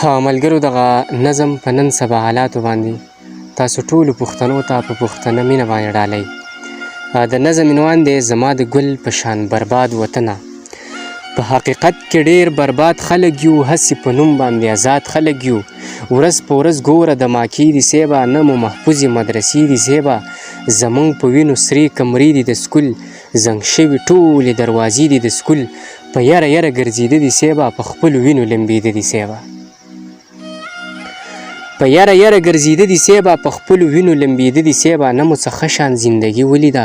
ملګرو دغه نظم په نن سبا حالاتو باندې تاسو ټولو پښتنو ته په پښتنه مینه باندې ډالۍ. د نظم عنوان دی زما د ګل په شان برباد وطنه. په حقیقت کې ډېر برباد خلک یو، هسې په نوم باندې آزاد خلک یو. ورځ په ورځ ګوره د ماکې دي سیبه، نه مو محفوظې مدرسې دي سیبه. زمونږ په وینو سرې کمرې دي د سکول، زنګ شوي ټولې دروازې دي د سکول. په یره یره ګرځېده دي سیبه، په خپلو وینو لمبېده دي سیبه. په یره یره ګرځېده دي سیبه، په خپلو وینو لمبېده دي سیبه. نه مو څه ښه شان زندګي ولیده،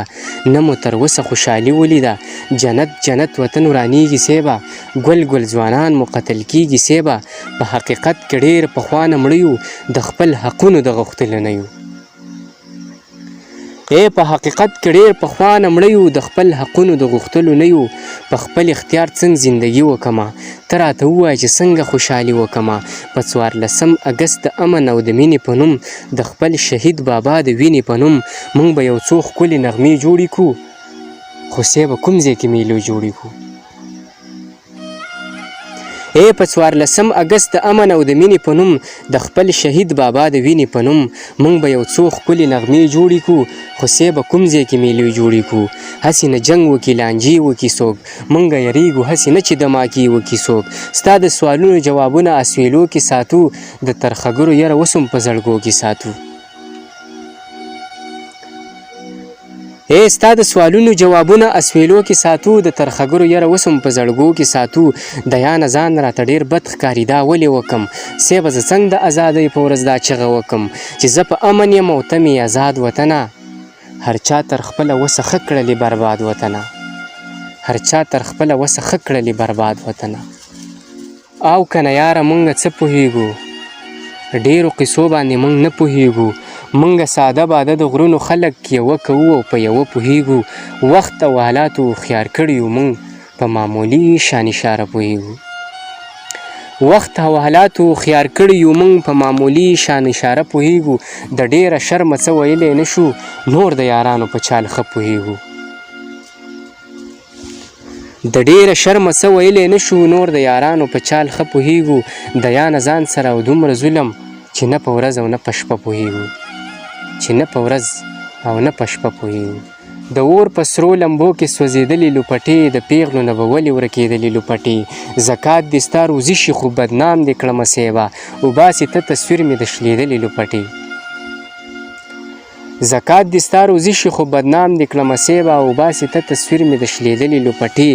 نه مو تر اوسه خوشحالي ولیده. جنت جنت وطن ورانیږي سیبه، ګل ګل ځوانان مو قتل کیږي سیبه. په حقیقت کې ډېر پخوا نه مړه یو، د خپل حقونو د غوښتلو نه یو. په حقیقت کې ډېر پخوا نه مړه یو، د خپل حقونو د غوښتلو نه یو. په خپل اختیار څنګه زندګي وکمه، ته راته ووایه چې څنګه خوشحالي وکمه. په 14 اګست د امن او د مینې په نوم، د خپل شهید بابا د وینې په نوم، موږ به یو څو ښکلې نغمې جوړې کړو، خو سیبه کوم ځای کې میلو جوړې کړو. په 14 اګست د امن او د مینې په نوم، د خپل شهید بابا د وینې په نوم، موږ به یو څو ښکلې نغمې جوړې کړو، خو سیبه کوم ځای کې میلې جوړې کړو. هسې نه جنګ وکړي لانجې وکړي څوک، موږ یریږو هسې نه چې د ماکې وکړي څوک. ستا د سوالونو جوابونه اسویلو کې ساتو، د ترخګرو یره اوس هم په زړګو کې ساتو. ستا د سوالونو جوابونه اسویلو کې ساتو، د ترخګرو یره اوس هم په زړګو کې ساتو. د یانه ځان راته ډېر بد ښکاري دا ولې وکم، سیبه زه څنګه د ازادۍ په ورځ دا چغه وکم، چې زه په امن یم او ته مې ازاد وطنه. هر چا تر خپله وسه ښه کړلې برباد وطنه، هر چا تر خپله وسه ښه کړلې برباد وطنه. او که نه یاره مونږ څه پوهېږو، ډېرو قصو باندې مونږ نه پوهېږو. مونږ ساده باده د غرونو خلک یوه کوو او په یوه پوهېږو. وخت او حالاتو هوښیار کړي یو، مونږ په معمولي شان اشاره پوهېږو. وخت او حالاتو هوښیار کړي یو، مونږ په معمولي شان اشاره پوهېږو. د ډېره شرمه څه ویلی نه شو، نور د یارانو په چال ښه پوهېږو. د ډېره شرمه څه ویلی نه شو، نور د یارانو په چال ښه پوهېږو. د یانه ځان سره او دومره ظلم، چې نه په ورځ او نه په شپه پوهېږو، چې نه په ورځ او نه په شپه پوهېږو. د اور په سرو لمبو کې سوځېدلې لوپټې، د پیغلو نه به ولې ورکېدلې لوپټې. زکات دې ستا روزي شي خو بدنام دې کړمه سیبه، وباسې ته تصویر مې د شلېدلې لوپټې. زکات دې ستا روزي شي خو بدنام دې کړمه سیبه، وباسې ته تصویر مې د شلېدلې لوپټې.